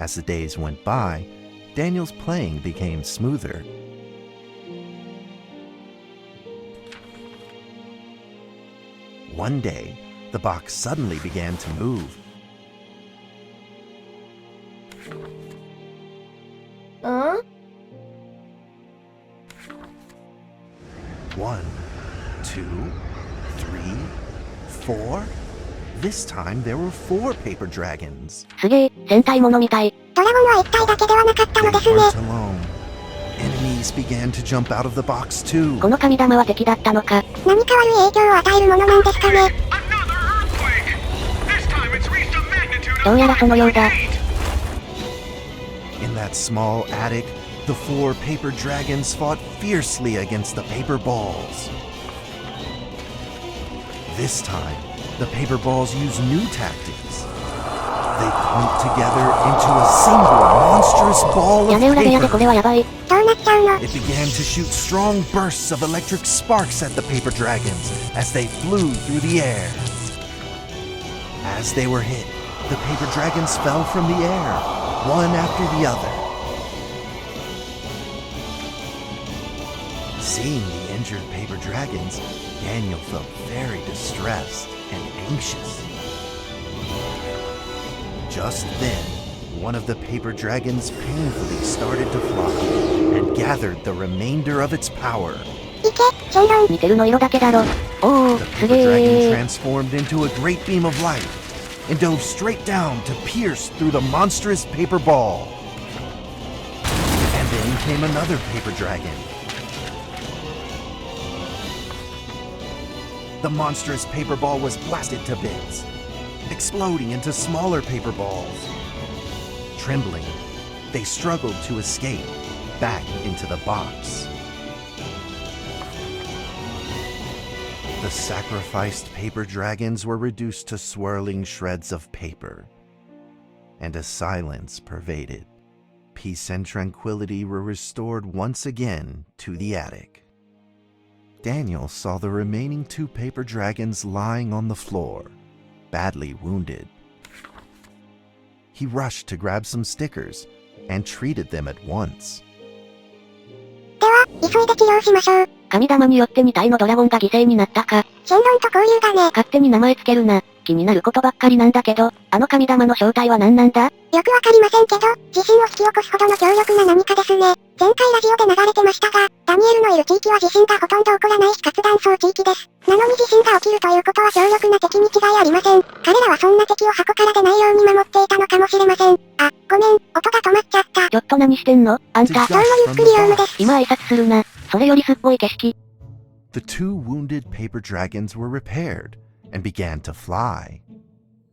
As the days went by, Daniel's playing became smoother. One day, the box suddenly began to move. One, two, three, four. This time there were 4 paper dragons. すげえ、戦隊ものみたい。ドラゴンは1体だけではなかったのです They ね。 weren't alone. Enemies began to jump out of the box too. この神玉は敵だったのか。何か悪い影響を与えるものなんですかね。どうやらそのようだ。In that small attic, the 4 paper dragons fought fiercely against the paper balls. This time, the paper balls used new tactics. They clumped together into a single monstrous ball of 屋根裏部屋でこれはやばい。どうなっちゃうの？ It began to shoot strong bursts of electric sparks at the paper dragons as they flew through the air. As they were hit, the paper dragons fell from the air, one after the other. Seeing the injured paper dragons, Daniel felt very distressed and anxious. Just then, one of the paper dragons painfully started to fly and gathered the remainder of its power. いけ、シェンロン。似てるの色だけだろ。おお、 The す paper げ dragon え。 transformed into a great beam of light and dove straight down to pierce through the monstrous paper ball. And then came another paper dragon. The monstrous paper ball was blasted to bits, exploding into smaller paper balls. Trembling, they struggled to escape back into the box. The sacrificed paper dragons were reduced to swirling shreds of paper, and a silence pervaded. Peace and tranquility were restored once again to the attic. Daniel saw the remaining 2 paper dragons lying on the floor, badly wounded. He rushed to grab some stickers and treated them at once. では、急いで治療しましょう。神玉によって2体のドラゴンが犠牲になったか。シェンロンと交流がね。勝手に名前つけるな。気になることばっかりなんだけど、あの神玉の正体は何なんだ？よくわかりませんけど、地震を引き起こすほどの強力な何かですね。前回ラジオで流れてましたが、ダニエルのいる地域は地震がほとんど起こらない非活断層地域です。なのに地震が起きるということは強力な敵に違いありません。彼らはそんな敵を箱から出ないように守っていたのかもしれません。あ、ごめん、音が止まっちゃった。ちょっと何してんの？あんた。どうもゆっくりヨウムです。今挨拶するな。それよりすっごい景色。The 2 wounded paper dragons were repaired and began to fly.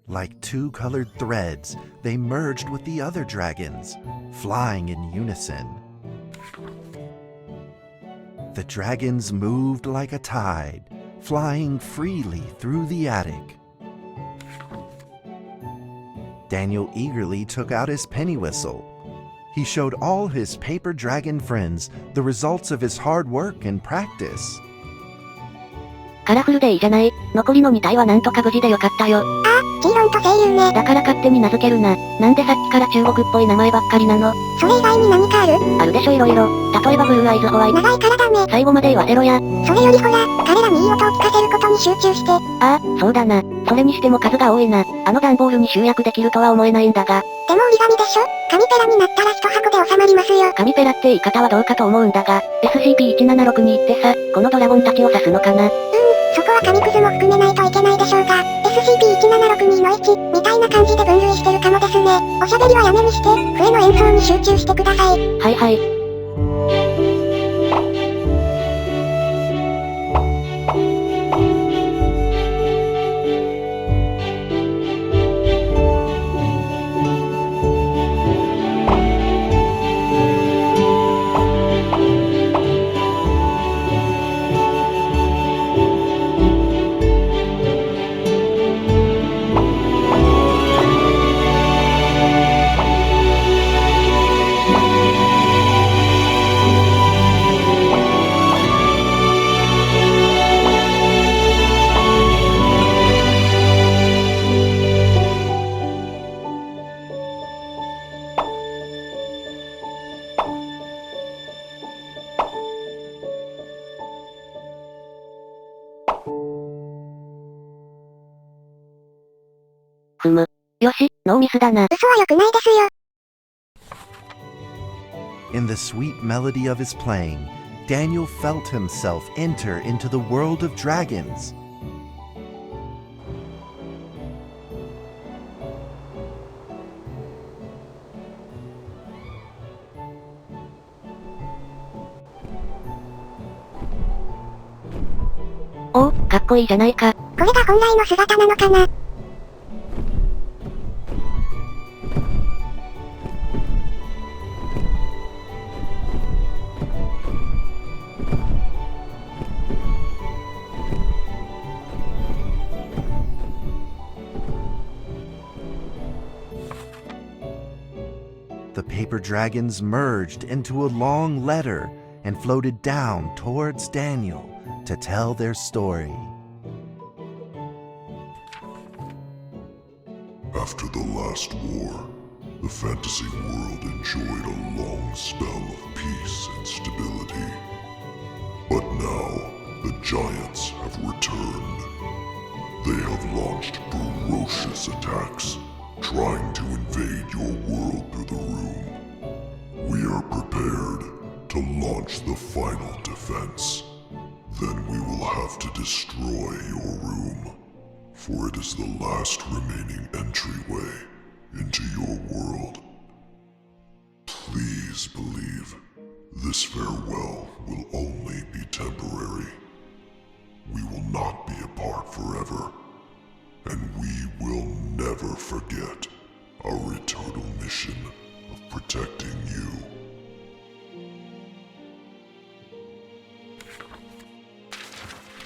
Like 2 colored threads, they merged with the other dragons, flying in unison. The dragons moved like a tide, flying freely through the attic. Daniel eagerly took out his penny whistle. He showed all his paper dragon friends the results of his hard work and practice. カラフルでいいじゃない。残りの2体はなんとか無事でよかったよ。シーロンと声優ね。だから勝手に名付けるな。なんでさっきから中国っぽい名前ばっかりなの？それ以外に何かある？あるでしょいろいろ。例えばブルーアイズホワイト。長いからダメ。最後まで言わせろや。それよりほら、彼らにいい音を聞かせることに集中して。ああ、そうだな。それにしても数が多いな。あの段ボールに集約できるとは思えないんだが。でも折り紙でしょ？紙ペラになったら一箱で収まりますよ。紙ペラって言い方はどうかと思うんだが、SCP-1762 ってさ、このドラゴンたちを指すのかな？そこは紙くずも含めないといけないでしょうが、SCP-1762 の1、みたいな感じで分類してるかもですね。おしゃべりはやめにして、笛の演奏に集中してください。はいはい。よし、ノーミスだな。嘘は良くないですよ。In the sweet melody of his playing, Daniel felt himself enter into the world of dragons.おお、かっこいいじゃないか。これが本来の姿なのかな。The paper dragons merged into a long letter and floated down towards Daniel to tell their story. After the last war, the fantasy world enjoyed a long spell of peace and stability. But now, the giants have returned. They have launched ferocious attacks, trying to invade your world through the room. We are prepared to launch the final defense. Then we will have to destroy your room, for it is the last remaining entryway into your world. Please believe this farewell will only be temporary. We will not be apart forever, and we will never forget our eternal mission of protecting you.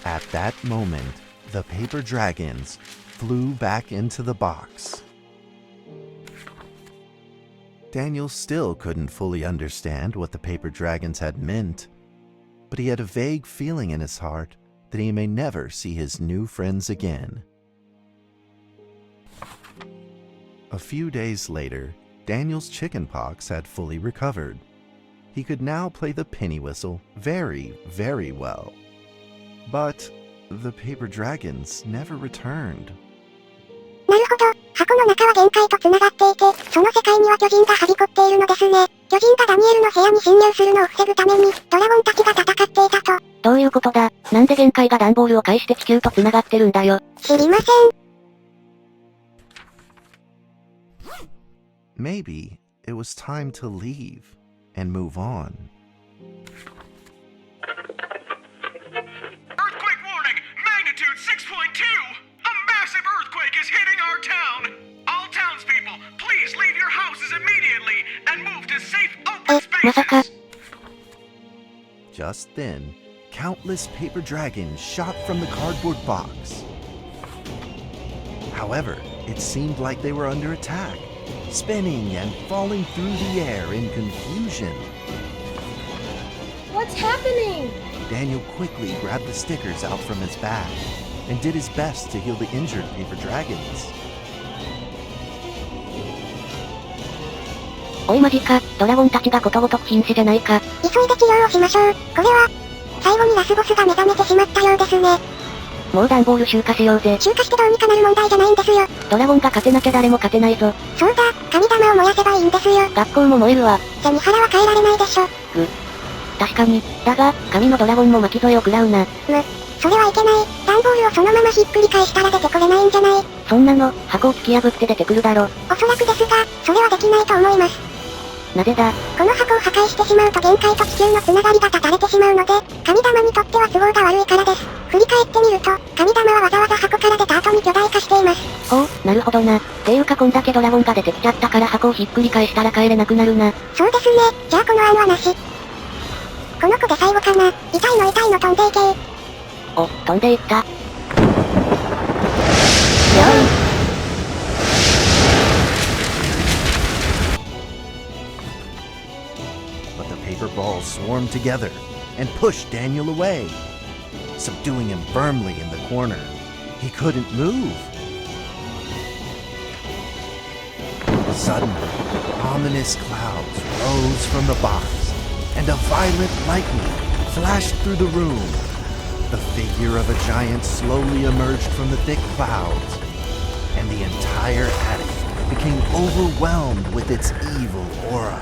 At that moment, the paper dragons flew back into the box. Daniel still couldn't fully understand what the paper dragons had meant, but he had a vague feeling in his heart that he may never see his new friends again. A few days later, Daniel's chickenpox had fully recovered. He could now play the penny whistle very, very well. But the paper dragons never returned. なるほど。箱の中は限界と繋がっていて、その世界には巨人がはびこっているのですね。巨人がダニエルの部屋に侵入するのを防ぐために、ドラゴンたちが戦っていたと。どういうことだ？なんで限界が段ボールを介して地球と繋がってるんだよ。知りません。Maybe it was time to leave and move on. Earthquake warning! Magnitude 6.2! A massive earthquake is hitting our town! All townspeople, please leave your houses immediately and move to safe open まさか。 spaces! Just then, countless paper dragons shot from the cardboard box. However, it seemed like they were under attack, spinning and falling through the air in confusion. What's happening? Daniel quickly grabbed the stickers out from his bag and did his best to heal the injured paper dragons. おいマジか、ドラゴンたちがことごとく瀕死じゃないか。急いで治療をしましょう。これは、最後にラスボスが目覚めてしまったようですね。もう段ボール集荷しようぜ。集荷してどうにかなる問題じゃないんですよ。ドラゴンが勝てなきゃ誰も勝てないぞ。そうだ、神玉を燃やせばいいんですよ。学校も燃えるわ。背に腹は変えられないでしょ。確かに。だが、神のドラゴンも巻き添えを食らうな。それはいけない。段ボールをそのままひっくり返したら出てこれないんじゃない？そんなの、箱を突き破って出てくるだろ。おそらくですが、それはできないと思います。なぜだ？この箱を破壊してしまうと限界と地球のつながりが断たれてしまうので、神玉にとっては都合が悪いからです。振り返ってみると、神玉はわざわざ箱から出た後に巨大化しています。ほう、なるほどな。ていうかこんだけドラゴンが出てきちゃったから箱をひっくり返したら帰れなくなるな。そうですね。じゃあこの案はなし。この子で最後かな。痛いの飛んでいけー。お、飛んでいった。やおい。But the paper balls swarmed together and pushed Daniel away, subduing him firmly in the corner. He couldn't move. Suddenly, ominous clouds rose from the box, and a violent lightning flashed through the room. The figure of a giant slowly emerged from the thick clouds, and the entire attic became overwhelmed with its evil aura.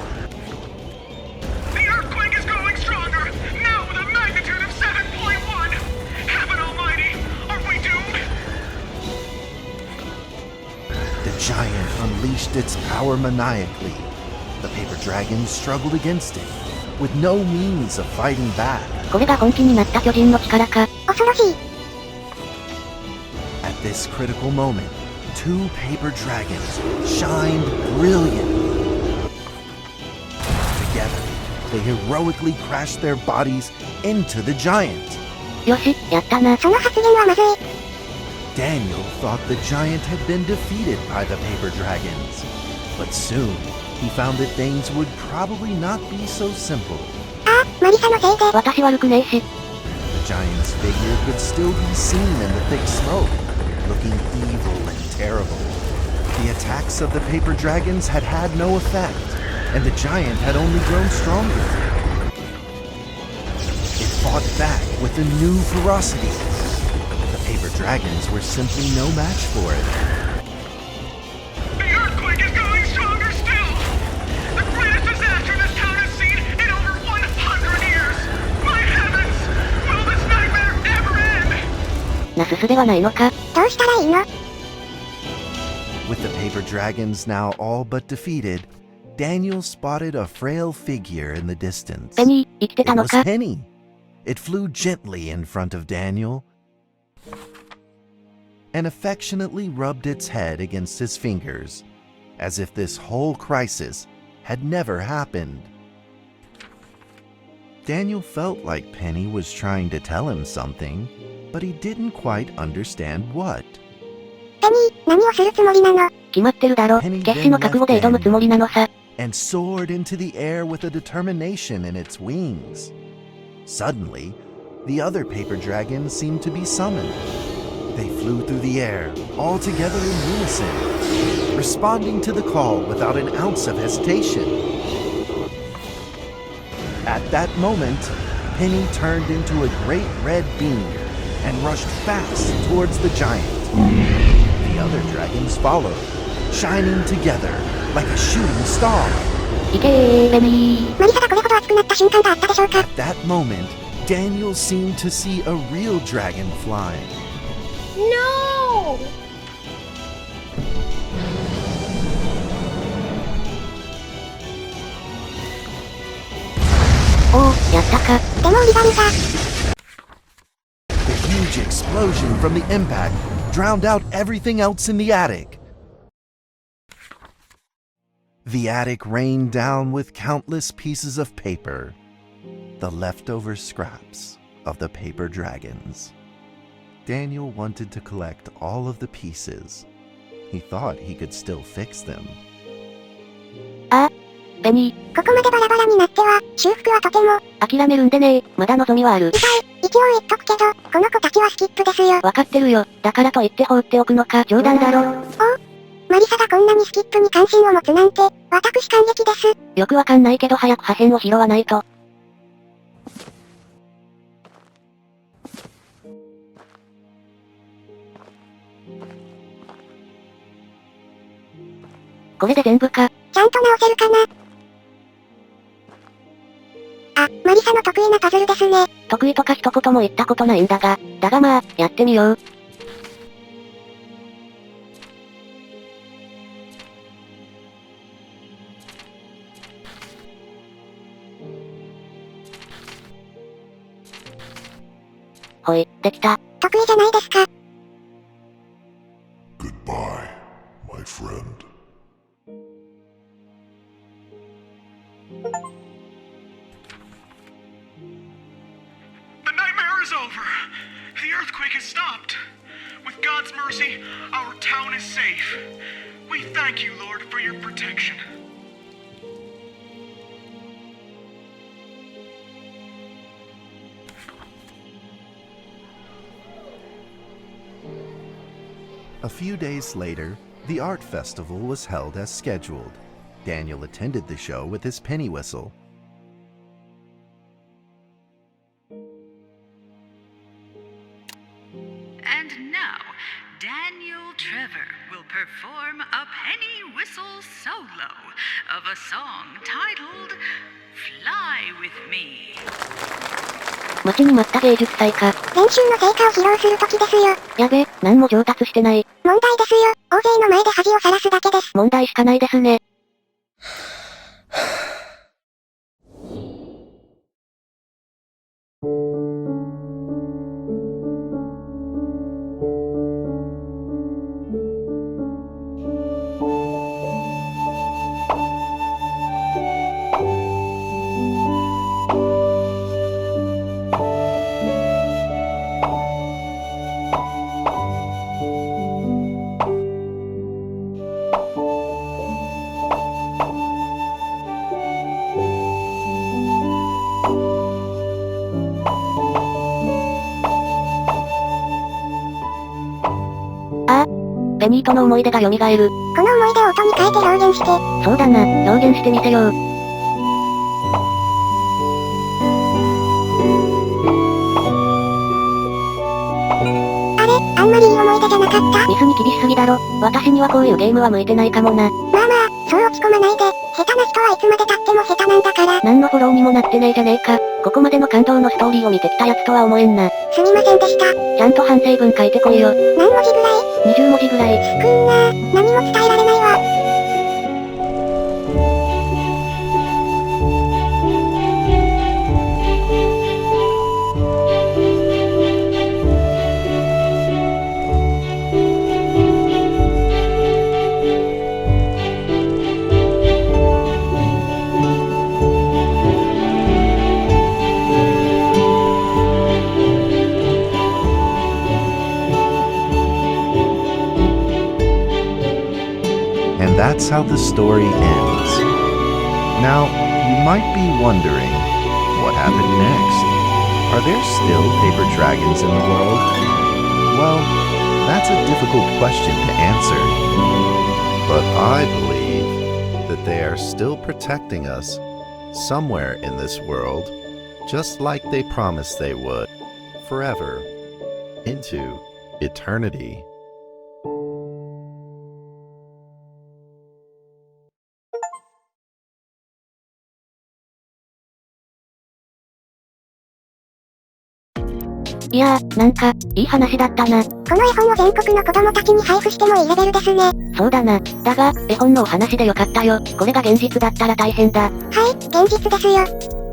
The earthquake is growing stronger, now with a magnitude of 7.1. Heaven almighty, are we doomed? The giant unleashed its power maniacally. The paper dragon struggled against it, with no means of fighting back. これが本気になった巨人の力か。恐ろしい。At this critical moment, two paper dragons shined brilliantly. Together, they heroically crashed their bodies into the giant. よし、やったな。その発言はまずい。Daniel thought the giant had been defeated by the paper dragons. But soon, he found that things would probably not be so simple. ああ、マリサのせいで。私悪くねえし。The giant's figure could still be seen in the thick smoke, looking evil and terrible. The attacks of the paper dragons had had no effect, and the giant had only grown stronger. It fought back with a new ferocity. The paper dragons were simply no match for it. The earthquake is going stronger still! The greatest disaster this town has seen in over 100 years! My heavens! Will this nightmare ever end? なすすべはないのか。どうしたらいいの？ With the paper dragons now all but defeated, Daniel spotted a frail figure in the distance. ペニー、生きてた It の was か。 Penny. It flew gently in front of Daniel and affectionately rubbed its head against his fingers, as if this whole crisis had never happened. Daniel felt like Penny was trying to tell him something, but he didn't quite understand what. ペニー、何をするつもりなの？決まってるだろ。決死の覚悟で挑むつもりなのさ。And soared into the air with a determination in its wings. Suddenly, the other paper dragons seemed to be summoned. They flew through the air, all together in unison, responding to the call without an ounce of hesitation. At that moment, Penny turned into a great red beam and rushed fast towards the giant. The other dragons followed, shining together like a shooting star. いけー、ペニー。マリサがこれほど熱くなった瞬間があったでしょうか？ At that moment, Daniel seemed to see a real dragon flying. No! おお、やったか。でも折り紙が。The huge explosion from the impact drowned out everything else in the attic. The attic rained down with countless pieces of paper, the leftover scraps of the paper dragons. Daniel wanted to collect all of the pieces. He thought he could still fix them. あ、ペニー。ここまでバラバラになっては、修復はとても。諦めるんでねー。まだ望みはある。一応言っとくけど、この子たちはスキップですよ。わかってるよ。だからと言って放っておくのか。冗談だろ。マリサがこんなにスキップに関心を持つなんて、私感激です。よくわかんないけど早く破片を拾わないと。これで全部か。ちゃんと直せるかな？あ、マリサの得意なパズルですね。得意とか一言も言ったことないんだがまあ、やってみよう。ほい、できた。得意じゃないですか。Goodbye, my friend. The nightmare is over. The earthquake has stopped. With God's mercy, our town is safe. We thank you, Lord, for your protection. A few days later, the art festival was held as scheduled. Daniel attended the show with his penny whistle. And now, Daniel Trevor will perform a penny whistle solo of a song titled Fly With Me. 待ちに待った芸術祭か。練習の成果を披露する時ですよ。やべ、何も上達してない。問題ですよ。大勢の前で恥をさらすだけです。問題しかないですね。ベニートの思い出が蘇る。この思い出を音に変えて表現して。そうだな、表現してみせよう。あれ、あんまりいい思い出じゃなかった？ミスに厳しすぎだろ。私にはこういうゲームは向いてないかもな。まあまあ、そう落ち込まないで。下手な人はいつまで経っても下手なんだから。何のフォローにもなってねえじゃねえか。ここまでの感動のストーリーを見てきたやつとは思えんな。すみませんでした。ちゃんと反省文書いてこいよ。何文字ぐらい？20文字ぐらい。少んなー。何も伝えられないわ。That's how the story ends. Now, you might be wondering, what happened next? Are there still paper dragons in the world? Well, that's a difficult question to answer. But I believe that they are still protecting us somewhere in this world, just like they promised they would, forever, into eternity.いやー、なんか、いい話だったな。この絵本を全国の子供たちに配布してもいいレベルですね。そうだな。だが、絵本のお話でよかったよ。これが現実だったら大変だ。はい、現実ですよ。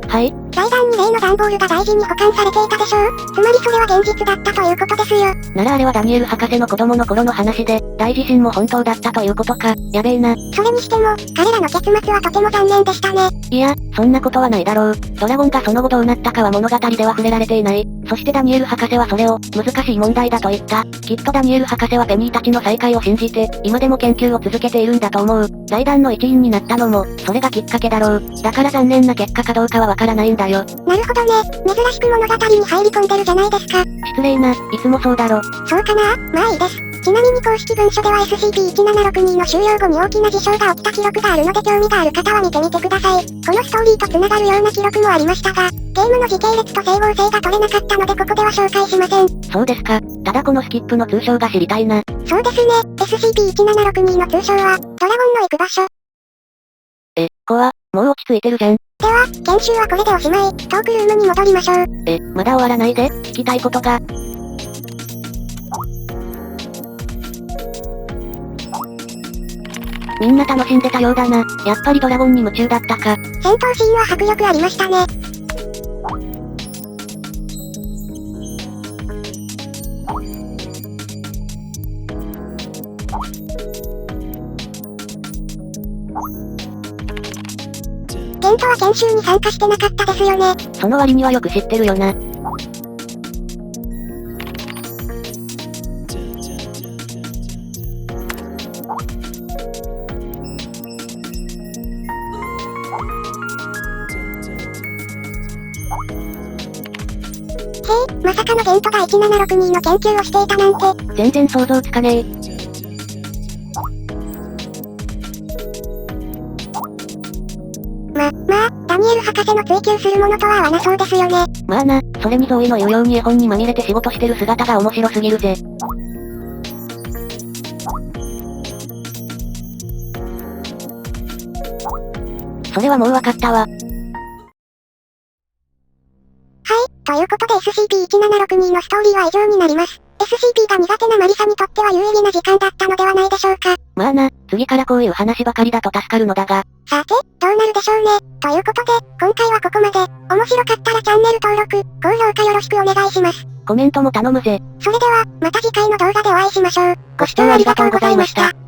はい。財団に例の段ボールが大事に保管されていたでしょう。つまりそれは現実だったということですよ。ならあれはダニエル博士の子供の頃の話で、大地震も本当だったということか。やべえな。それにしても、彼らの結末はとても残念でしたね。いや、そんなことはないだろう。ドラゴンがその後どうなったかは物語では触れられていない。そしてダニエル博士はそれを、難しい問題だと言った。きっとダニエル博士はペニーたちの再会を信じて、今でも研究を続けているんだと思う。財団の一員になったのも、それがきっかけだろう。だから残念な結果かどうかはわからないんだよ。なるほどね。珍しく物語に入り込んでるじゃないですか。失礼な、いつもそうだろ。そうかな？まあいいです。ちなみに公式文書では SCP-1762 の終了後に大きな事象が起きた記録があるので興味がある方は見てみてください。このストーリーと繋がるような記録もありましたが、ゲームの時系列と整合性が取れなかったのでここでは紹介しません。そうですか。ただこのスキップの通称が知りたいな。そうですね。SCP-1762 の通称は、ドラゴンの行く場所。もう落ち着いてるじゃん。では、研修はこれでおしまい。トークルームに戻りましょう。まだ終わらないで。聞きたいことが。みんな楽しんでたようだな。やっぱりドラゴンに夢中だったか。戦闘シーンは迫力ありましたね。ケントは研修に参加してなかったですよね。その割にはよく知ってるよな。まさかのゲントが1762の研究をしていたなんて。全然想像つかねえ。まあ、ダニエル博せの追求するものとは合わなそうですよね。まあな、それにゾーイの言うように絵本にまみれて仕事してる姿が面白すぎるぜ。それはもうわかったわ。はい、ということで SCP-1762 のストーリーは以上になります。SCP が苦手なマリサにとっては有意義な時間だったのではないでしょうか。まあな、次からこういう話ばかりだと助かるのだが。さて、どうなるでしょうね。ということで、今回はここまで。面白かったらチャンネル登録、高評価よろしくお願いします。コメントも頼むぜ。それでは、また次回の動画でお会いしましょう。ご視聴ありがとうございました。